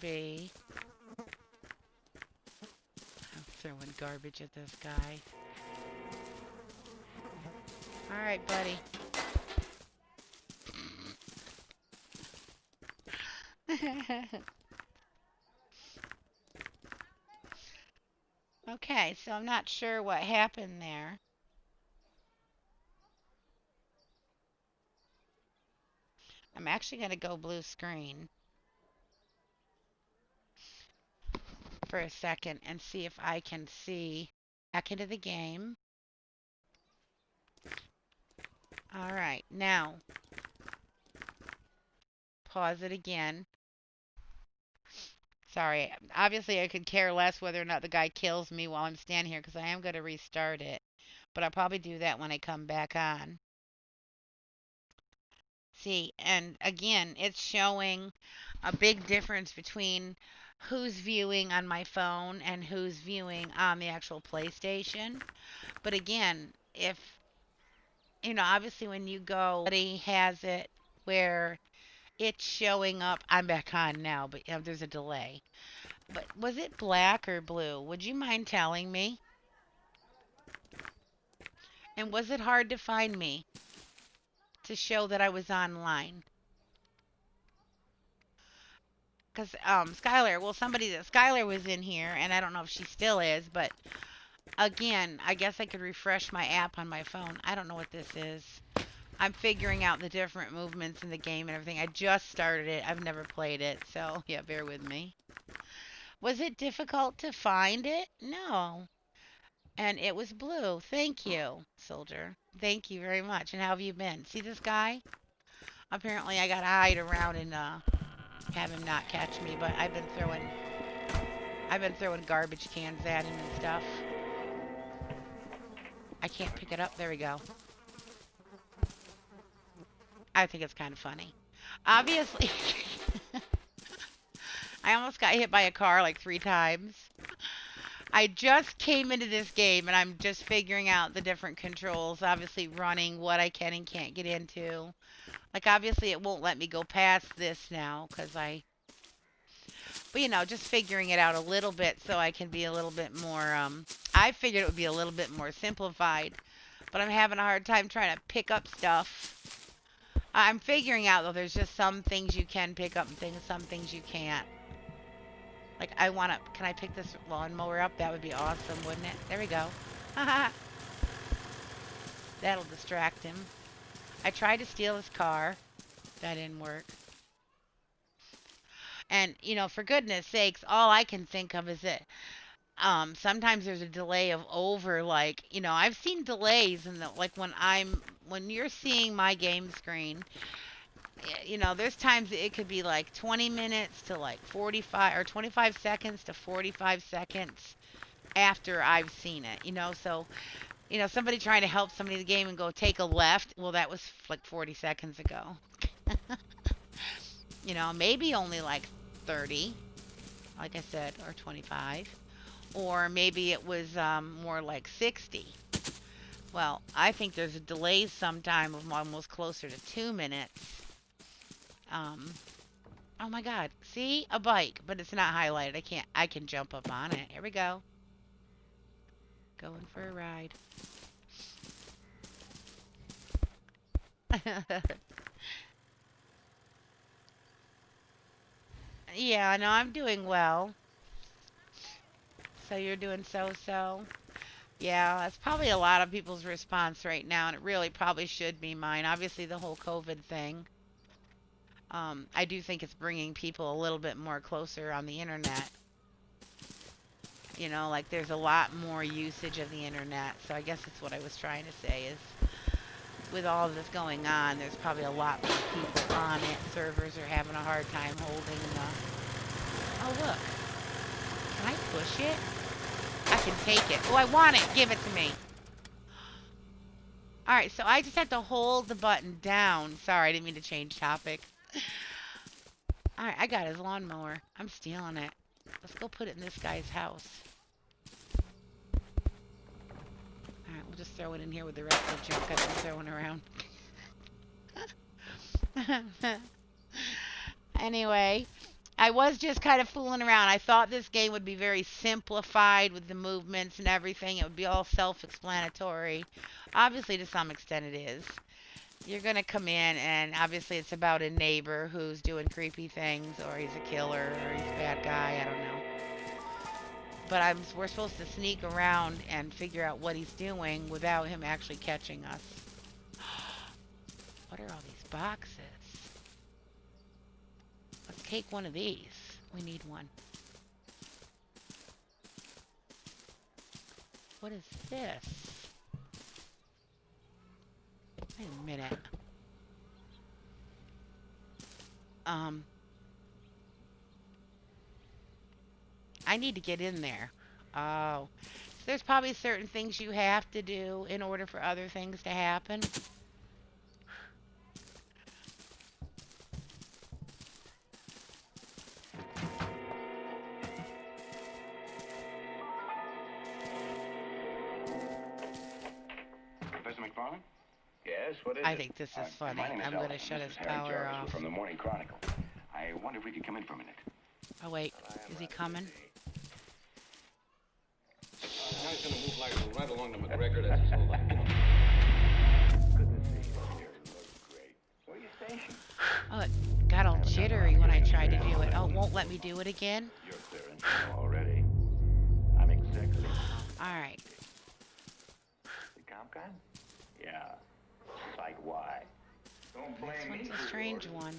maybe. I'm throwing garbage at this guy. Alright, buddy. Okay, so I'm not sure what happened there. I'm actually going to go blue screen for a second and see if I can see back into the game. All right, now pause it again. Sorry, obviously I could care less whether or not the guy kills me while I'm standing here because I am going to restart it. But I'll probably do that when I come back on. See, and again, it's showing a big difference between who's viewing on my phone and who's viewing on the actual PlayStation. But again, if, obviously when you go, somebody has it where it's showing up. I'm back on now, but there's a delay. But was it black or blue? Would you mind telling me? And was it hard to find me to show that I was online? Because Skylar, well, Skylar was in here, and I don't know if she still is, but again, I guess I could refresh my app on my phone. I don't know what this is. I'm figuring out the different movements in the game and everything. I just started it. I've never played it, so yeah, bear with me. Was it difficult to find it? No. And it was blue. Thank you, soldier. Thank you very much. And how have you been? See this guy? Apparently I gotta hide around and have him not catch me, but I've been throwing garbage cans at him and stuff. I can't pick it up. There we go. I think it's kind of funny. Obviously, I almost got hit by a car like 3 times. I just came into this game and I'm just figuring out the different controls. Obviously, running what I can and can't get into. Like, obviously, it won't let me go past this now because but just figuring it out a little bit so I can be a little bit more, I figured it would be a little bit more simplified, but I'm having a hard time trying to pick up stuff. I'm figuring out, though, there's just some things you can pick up and some things you can't. Like, can I pick this lawnmower up? That would be awesome, wouldn't it? There we go. That'll distract him. I tried to steal his car. That didn't work. And, for goodness sakes, all I can think of is that sometimes there's a delay of over, like, I've seen delays in like when you're seeing my game screen, there's times it could be like 20 minutes to like 45 or 25 seconds to 45 seconds after I've seen it, so, somebody trying to help somebody in the game and go take a left, well, that was like 40 seconds ago. Maybe only like 30, like I said, or 25. Or maybe it was more like 60. Well, I think there's a delay sometime of almost closer to 2 minutes. Oh my God. See? A bike, but it's not highlighted. I can jump up on it. Here we go. Going for a ride. Yeah, no, I'm doing well. So you're doing so-so? Yeah, that's probably a lot of people's response right now, and it really probably should be mine. Obviously, the whole COVID thing. I do think it's bringing people a little bit more closer on the internet. Like there's a lot more usage of the internet. So I guess that's what I was trying to say is with all of this going on, there's probably a lot more people on it. Servers are having a hard time holding the... Oh, look. Can I push it? I can take it. Oh, I want it. Give it to me. Alright, so I just have to hold the button down. Sorry, I didn't mean to change topic. Alright, I got his lawnmower. I'm stealing it. Let's go put it in this guy's house. Alright, we'll just throw it in here with the rest of the junk I've been throwing around. Anyway, I was just kind of fooling around. I thought this game would be very simplified with the movements and everything. It would be all self-explanatory. Obviously, to some extent, it is. You're gonna come in, and obviously, it's about a neighbor who's doing creepy things, or he's a killer, or he's a bad guy. I don't know. But we're supposed to sneak around and figure out what he's doing without him actually catching us. What are all these boxes? Let's take one of these. We need one. What is this? Wait a minute. I need to get in there. Oh. So there's probably certain things you have to do in order for other things to happen. Professor McFarland? Yes, what is I it? think this is funny. My name is I'm going to Elton. shut This his is Harry power Jarvis. We're off. from the Morning Chronicle. I wonder if we could come in for a minute. Oh, wait. Is he coming? Now he's gonna move like right along to McGregor. That's his whole life. Good to see you here. You look great. Where are you stationed? Oh, it got all jittery when I tried to do it. Oh, it won't let me do it again? You're clearance already. I'm executive. Alright. The comp guy? Yeah. Site Y. Don't blame This me. one's a strange one.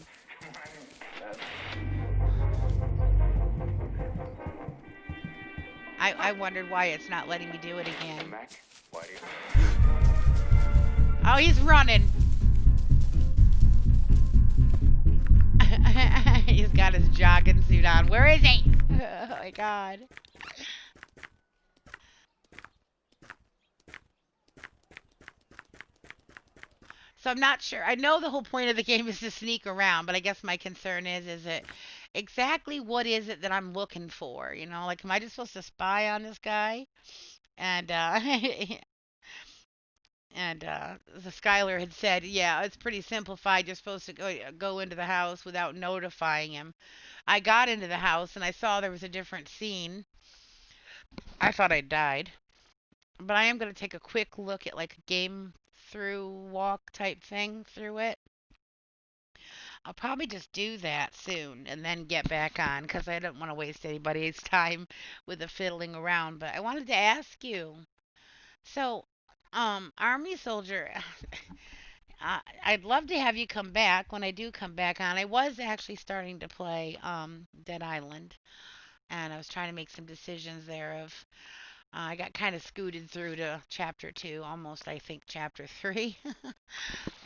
I wondered why it's not letting me do it again. Mac, why do you... Oh, he's running. He's got his jogging suit on. Where is he? Oh my god. So I'm not sure. I know the whole point of the game is to sneak around, but I guess my concern is it exactly what is it that I'm looking for? You know, like am I just supposed to spy on this guy? And the Skylar had said, yeah, it's pretty simplified. You're supposed to go into the house without notifying him. I got into the house and I saw there was a different scene. I thought I died. But I am going to take a quick look at like a game through walk type thing through it. I'll probably just do that soon and then get back on because I don't want to waste anybody's time with the fiddling around. But I wanted to ask you. So, Army Soldier, I'd love to have you come back when I do come back on. I was actually starting to play Dead Island, and I was trying to make some decisions there. I got kind of scooted through to chapter 2, almost I think chapter 3,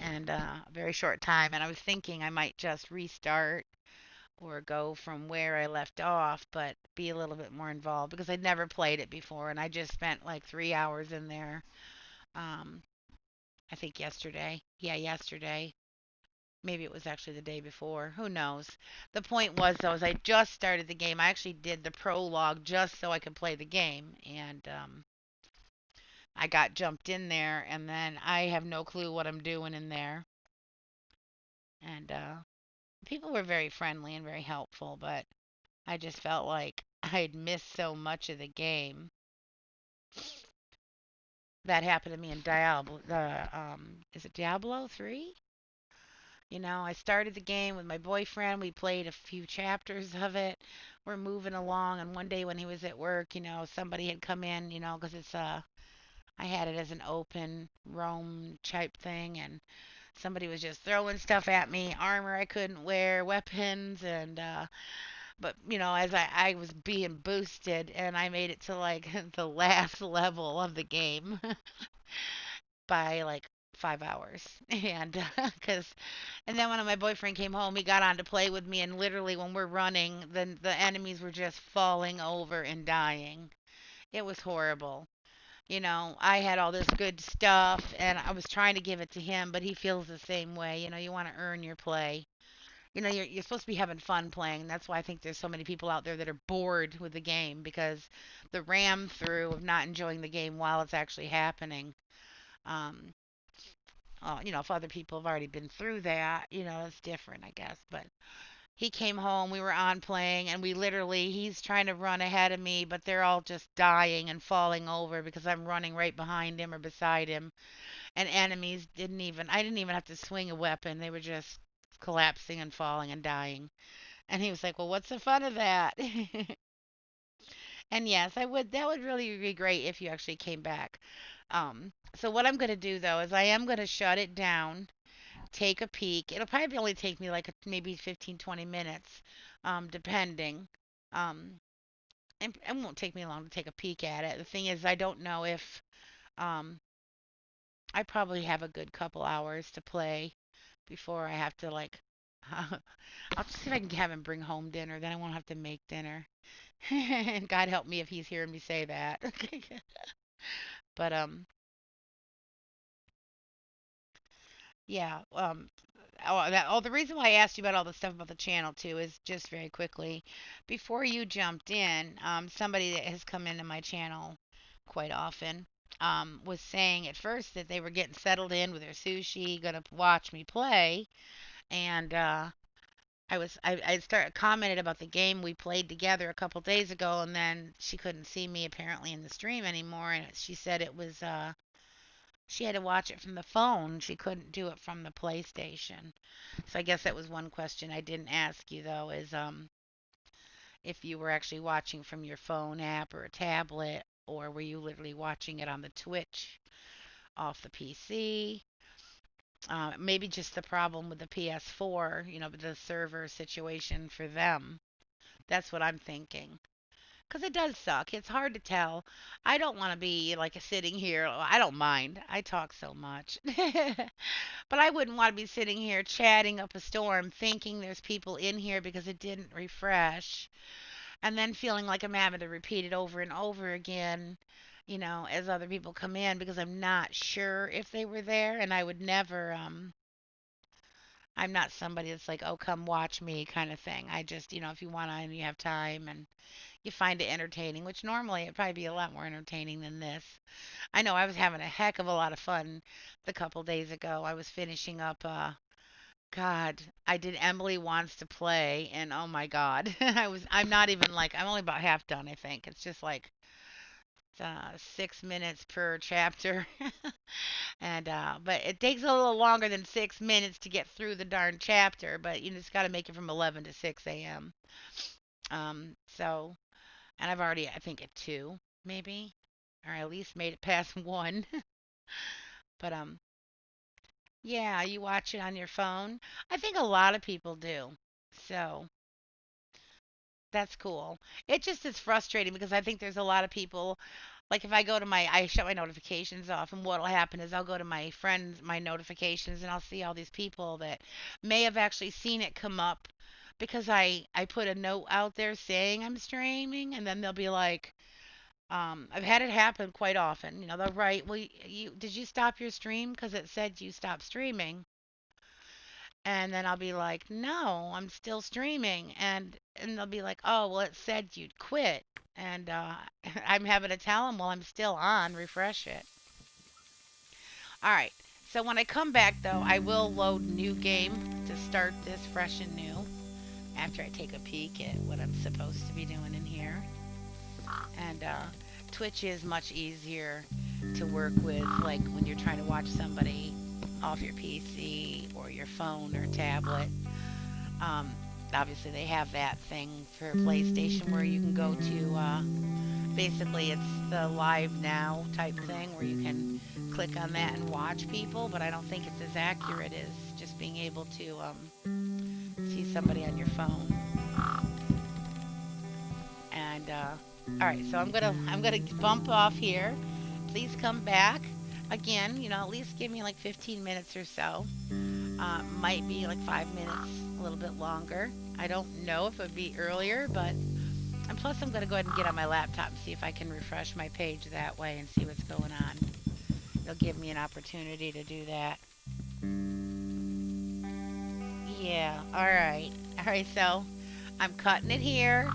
and a very short time. And I was thinking I might just restart or go from where I left off, but be a little bit more involved because I'd never played it before, and I just spent like 3 hours in there. Um, I think yesterday. Yeah, yesterday. Maybe it was actually the day before. Who knows? The point was, though, is I just started the game. I actually did the prologue just so I could play the game, and I got jumped in there, and then I have no clue what I'm doing in there. And people were very friendly and very helpful, but I just felt like I'd missed so much of the game. That happened to me in Diablo. Is it Diablo 3? You know, I started the game with my boyfriend. We played a few chapters of it. We're moving along, and one day when he was at work, you know, somebody had come in, you know, because I had it as an open roam type thing, and somebody was just throwing stuff at me, armor I couldn't wear, weapons, and but you know, as I was being boosted, and I made it to like the last level of the game by like 5 hours, and because and then when my boyfriend came home, he got on to play with me, and literally when we're running, then the enemies were just falling over and dying. It was horrible. You know, I had all this good stuff, and I was trying to give it to him, but he feels the same way. You know, you want to earn your play. You know, you're supposed to be having fun playing. That's why I think there's so many people out there that are bored with the game because the ram through of not enjoying the game while it's actually happening. Um, you know, if other people have already been through that, you know, it's different, I guess. But He came home, we were on playing, and he's trying to run ahead of me, but they're all just dying and falling over because I'm running right behind him or beside him. And enemies I didn't even have to swing a weapon. They were just collapsing and falling and dying. And he was like, "Well, what's the fun of that?" And yes, that would really be great if you actually came back. So what I'm going to do though is I am going to shut it down, take a peek. It'll probably only take me like maybe 15, 20 minutes, depending. Um, and it won't take me long to take a peek at it. The thing is, I don't know if um, I probably have a good couple hours to play before I have to like. I'll just see if I can have him bring home dinner. Then I won't have to make dinner. And God help me if he's hearing me say that. But yeah. The reason why I asked you about all the stuff about the channel too is just very quickly before you jumped in. Somebody that has come into my channel quite often was saying at first that they were getting settled in with their sushi, gonna watch me play, and I started commented about the game we played together a couple days ago, and then she couldn't see me apparently in the stream anymore, and she said it was she had to watch it from the phone. She couldn't do it from the PlayStation. So I guess that was one question I didn't ask you though, is if you were actually watching from your phone app or a tablet, or were you literally watching it on the Twitch off the PC? Maybe just the problem with the PS4, the server situation for them. That's what I'm thinking. Because it does suck. It's hard to tell. I don't want to be like sitting here. I don't mind. I talk so much. But I wouldn't want to be sitting here chatting up a storm thinking there's people in here because it didn't refresh. And then feeling like I'm having to repeat it over and over again, as other people come in because I'm not sure if they were there. And I would never, I'm not somebody that's like, oh, come watch me kind of thing. I just, if you want to and you have time and you find it entertaining, which normally it'd probably be a lot more entertaining than this. I know I was having a heck of a lot of fun the couple days ago. I was finishing up, God, I did Emily Wants to Play, and oh my God, I'm not even like, I'm only about half done, I think. It's just like 6 minutes per chapter. And but it takes a little longer than 6 minutes to get through the darn chapter, but just got to make it from 11 to 6 a.m. So, and I've already, I think at 2 maybe, or at least made it past 1. But yeah, you watch it on your phone. I think a lot of people do. So that's cool. It just is frustrating because I think there's a lot of people. Like if I shut my notifications off, and what'll happen is I'll go to my friends, my notifications, and I'll see all these people that may have actually seen it come up because I put a note out there saying I'm streaming, and then they'll be like, I've had it happen quite often. They'll write, well, did you stop your stream because it said you stopped streaming? And then I'll be like, no, I'm still streaming. And they'll be like, oh, well, it said you'd quit. And I'm having to tell them, well, I'm still on, refresh it. All right. So when I come back, though, I will load new game to start this fresh and new after I take a peek at what I'm supposed to be doing in here. And Twitch is much easier to work with, like when you're trying to watch somebody off your PC or your phone or tablet. Obviously, they have that thing for PlayStation where you can go to, basically, it's the live now type thing where you can click on that and watch people, but I don't think it's as accurate as just being able to see somebody on your phone. And all right, so I'm gonna bump off here. Please come back again. At least give me like 15 minutes or so. Might be like 5 minutes, a little bit longer. I don't know if it would be earlier, but and plus I'm gonna go ahead and get on my laptop and see if I can refresh my page that way and see what's going on. It'll give me an opportunity to do that. Yeah. All right. All right. So I'm cutting it here.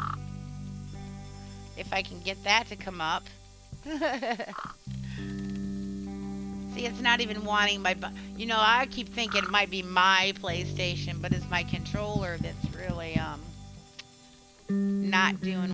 If I can get that to come up. So See, it's not even wanting my, you know, I keep thinking it might be my PlayStation, but it's my controller that's really, not doing